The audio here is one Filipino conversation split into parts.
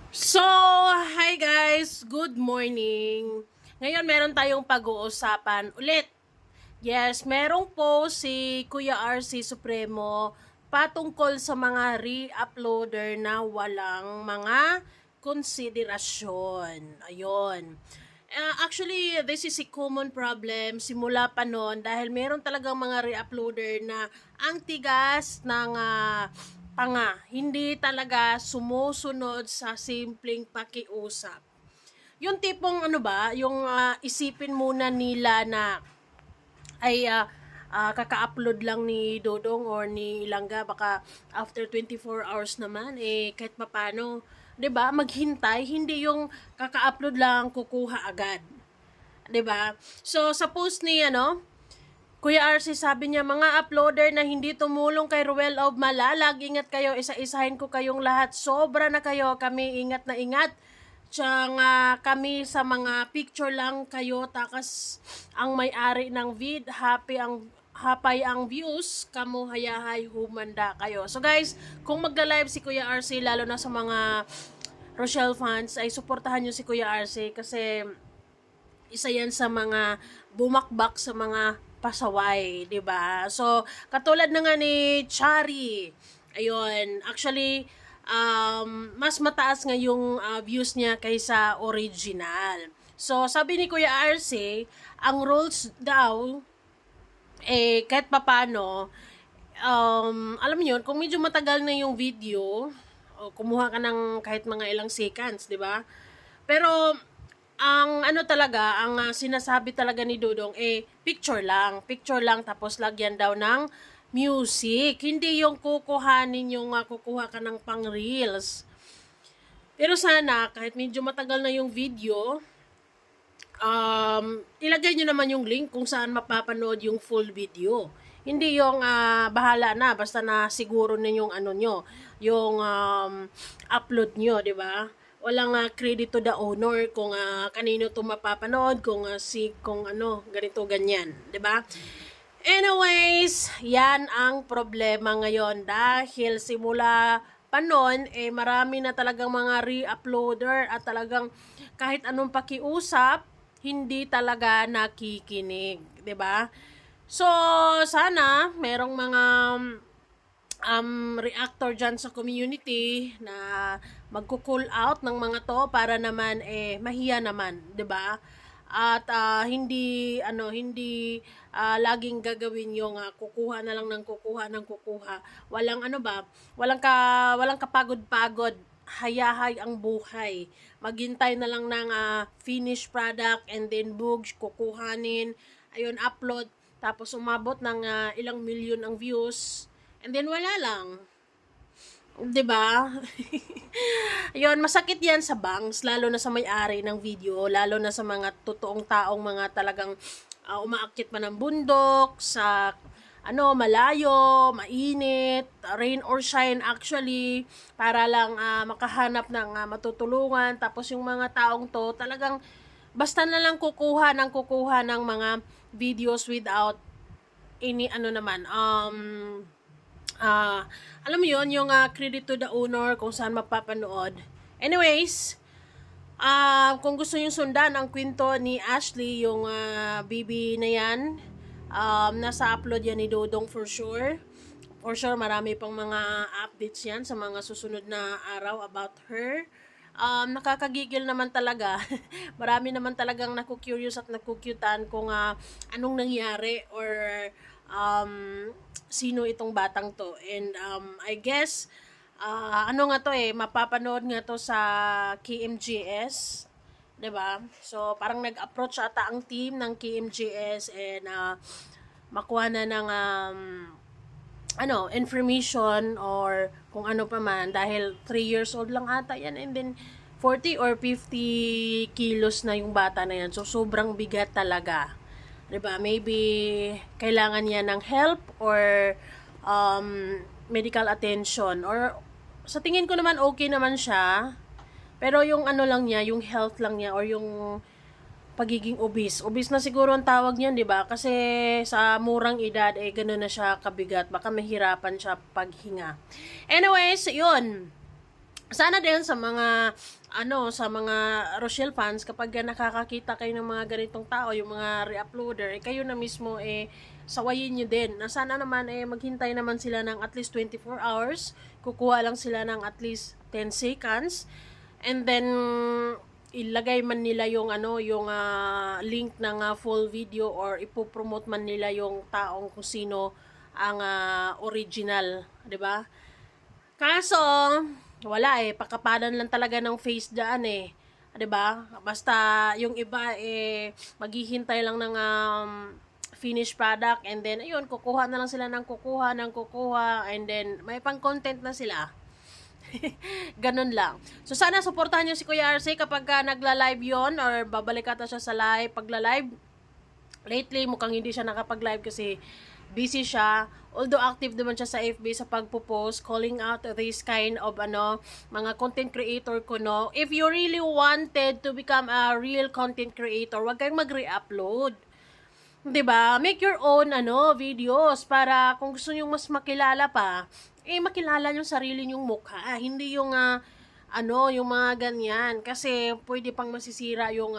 So, hi guys! Good morning! Ngayon meron tayong pag-uusapan ulit. Yes, merong post si Kuya RC Supremo patungkol sa mga re-uploader na walang mga konsiderasyon. Ayun. Actually, this is a common problem simula pa noon dahil meron talagang mga re-uploader na ang tigas ng panga. Hindi talaga sumusunod sa simpleng pakiusap. Yung tipong ano ba, yung isipin muna nila na ay kaka-upload lang ni Dodong or ni Ilangga, baka after 24 hours naman kahit papano, 'di ba, maghintay, hindi yung kaka-upload lang kukuha agad. 'Di ba? So sa post ni Kuya RC, sabi niya, mga uploader na hindi tumulong kay Ruel of Malalag, ingat kayo, isa-isahin ko kayong lahat. Sobra na kayo, kami ingat na ingat. Tsang kami sa mga picture lang kayo, takas ang may-ari ng hapay ang views, kamo hayahay humanda kayo. So guys, kung magla-live si Kuya RC, lalo na sa mga Rochelle fans, ay suportahan nyo si Kuya RC kasi isa yan sa mga bumakbak sa mga pasaway, 'di ba? So, katulad na nga ni Chari. Ayun, actually mas mataas nga yung views niya kaysa original. So, sabi ni Kuya RC, ang rules daw kahit papano, alam niyo, kung medyo matagal na yung video, o kumuha ka ng kahit mga ilang seconds, 'di ba? Pero ang ano talaga, ang sinasabi talaga ni Dudong picture lang tapos lagyan daw ng music. Hindi yung kukuhanin yung kukuha ka ng pang reels. Pero sana kahit medyo matagal na yung video, ilagay nyo naman yung link kung saan mapapanood yung full video. Hindi yung bahala na, basta na siguro na yung ano nyo, yung upload nyo, di ba? Walang credit to the owner kung kanino to mapapanood, kung ano, ganito, ganyan, di ba? Anyways, yan ang problema ngayon dahil simula pa noon, marami na talagang mga re-uploader at talagang kahit anong pakiusap, hindi talaga nakikinig, 'di ba? So, sana merong mga reactor dyan sa community na magko-call out ng mga to para naman mahiya naman, 'di ba? At hindi laging gagawin yung kukuha na lang ng kukuha. Walang walang kapagod-pagod, hayahay ang buhay. Maghintay na lang ng finished product and then bugs kukuhanin, ayun, upload, tapos umabot ng ilang milyon ang views and then wala lang. 'Di ba? Ayun, masakit 'yan sa bangs, lalo na sa may-ari ng video, lalo na sa mga totoong taong mga talagang umaakyat pa ng bundok, sa malayo, mainit, rain or shine actually, para lang makahanap ng matutulungan. Tapos yung mga taong to, talagang basta na lang kukuha ng mga videos without any alam mo yon, yung credit to the owner kung saan mapapanood. Anyways, kung gusto nyo sundan ang kwento ni Ashley, yung baby na yan, nasa upload yan ni Dodong for sure. For sure, marami pang mga updates yan sa mga susunod na araw about her. Nakakagigil naman talaga. Marami naman talagang naku-curious at nakukyutan kung anong nangyari or sino itong batang to. And I guess mapapanood nga to sa KMGS, 'di ba? So parang nag-approach ata ang team ng KMGS and makuha na ng information or kung ano pa man, dahil 3 years old lang ata yan and then 40 or 50 kilos na yung bata na yan. So sobrang bigat talaga. 'Di ba? Maybe kailangan niya ng help or medical attention, or sa tingin ko naman okay naman siya. Pero yung lang niya, yung health lang niya or yung pagiging obese. Obese na siguro ang tawag niyan, 'di ba? Kasi sa murang edad ganoon na siya kabigat, baka mahirapan siya paghinga. Anyways, 'yun. Sana din sa mga sa mga Rochelle fans, kapag nakakakita kayo ng mga ganitong tao, yung mga re-uploader, kayo na mismo sawayin nyo din. Na sana naman maghintay naman sila ng at least 24 hours, kukuha lang sila ng at least 10 seconds, and then ilagay man nila yung link ng full video, or ipopromote man nila yung taong kung sino ang original, 'di ba? Kaso, wala pakapalan lang talaga ng face dyan 'di ba? Basta yung iba maghihintay lang ng finished product, and then ayun, kukuha na lang sila ng kukuha, and then may pang content na sila. Ganun lang. So sana suportahan niyo si Kuya RC kapag nagla-live 'yon, or babalik ata siya sa live. Pagla-live, lately mukhang hindi siya nakapag-live kasi busy siya. Although active naman siya sa FB sa pagpo-post, calling out this kind of mga content creator ko, no. If you really wanted to become a real content creator, wag kayong mag-re-upload. 'Di ba? Make your own videos para kung gusto niyo mas makilala pa, makilala niyo sarili niyong mukha, hindi yung yung mga ganyan, kasi pwede pang masisira yung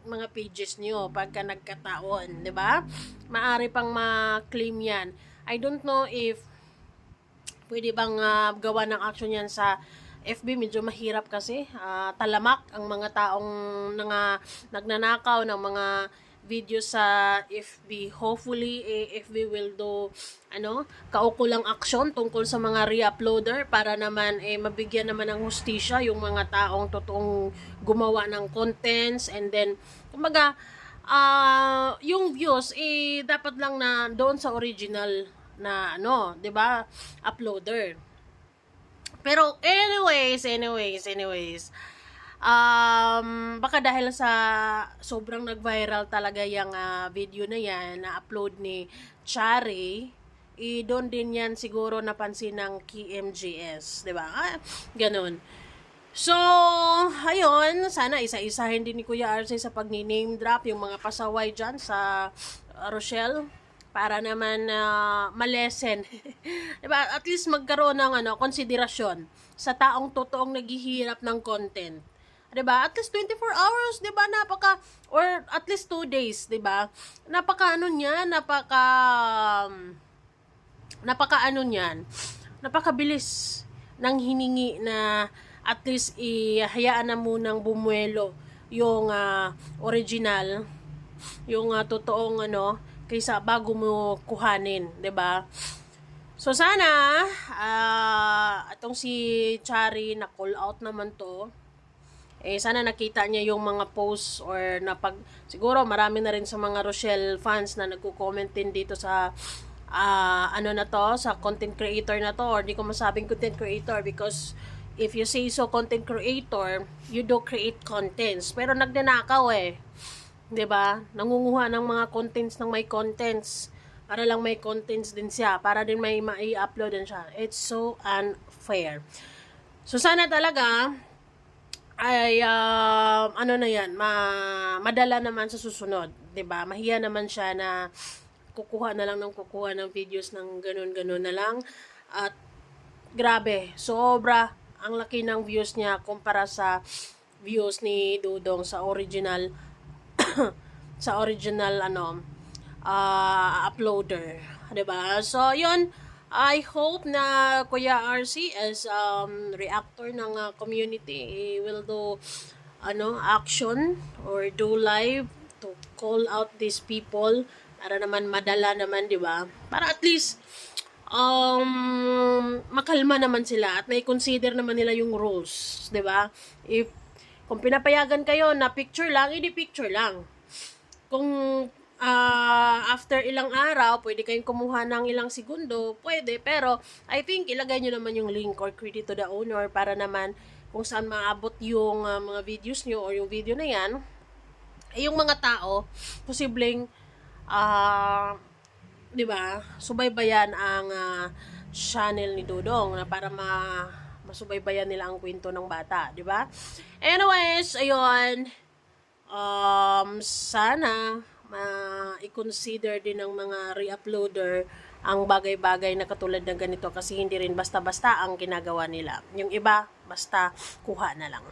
mga pages niyo pagka nagkataon, 'di ba? Maari pang ma-claim 'yan. I don't know if pwede bang gawa ng action yan sa FB. Medyo mahirap kasi talamak ang mga taong nagnanakaw ng mga video sa FB. Hopefully FB will do kaukulang action tungkol sa mga re-uploader para naman mabigyan naman ng hustisya yung mga taong totoong gumawa ng contents, and then kumbaga yung views dapat lang na doon sa original na 'di ba, uploader. Pero anyways, baka dahil sa sobrang nag-viral talaga yung video na yan na upload ni Chari, doon din yan siguro napansin ng KMJS, 'di ba? Ganun. So, ayun, sana isa-isahin din ni Kuya RC sa pag-name drop yung mga pasaway dyan sa Rochelle para naman malesen. Diba? At least magkaroon ng konsiderasyon sa taong totoong naghihirap ng content. 'Di ba? At least 24 hours, 'di ba? Or at least 2 days, 'di ba? Napakabilis ng hiningi na at least hayaan na munang bumuelo yung original, yung totoong kaysa bago mo kuhanin, 'di ba? So sana atong si Chari na call out naman to. Sana nakita niya yung mga posts, or siguro marami na rin sa mga Rochelle fans na nagko-comment din dito sa sa content creator na to, or di ko masabing content creator because if you say so content creator, you do create contents. Pero nagnanakaw 'di ba? Nangunguha ng mga contents ng may contents para lang may contents din siya, para din may mai-upload din siya. It's so unfair. So sana talaga ay na yan, madala naman sa susunod, 'di ba? Mahiya naman siya na kukuha na lang ng videos ng ganun-ganun na lang, at grabe, sobra ang laki ng views niya kumpara sa views ni Dudong sa original sa original uploader, 'di ba? So, 'yun, I hope na Kuya RC as reactor ng community will do action or do live to call out these people para naman madala naman, 'di ba? Para at least makalma naman sila at may consider naman nila yung rules, 'di ba? Kung pinapayagan kayo na picture lang, hindi picture lang. Kung after ilang araw, pwede kayong kumuha ng ilang segundo, pwede, pero I think ilagay nyo naman yung link or credit to the owner para naman kung saan maabot yung mga videos nyo or yung video na yan, yung mga tao, posibleng 'di ba, subaybayan ang channel ni Dudong na para masubaybayan nila ang kwento ng bata, 'di ba? Anyways, ayun, sana i-consider din ng mga re-uploader ang bagay-bagay na katulad ng ganito, kasi hindi rin basta-basta ang ginagawa nila. Yung iba, basta kuha na lang.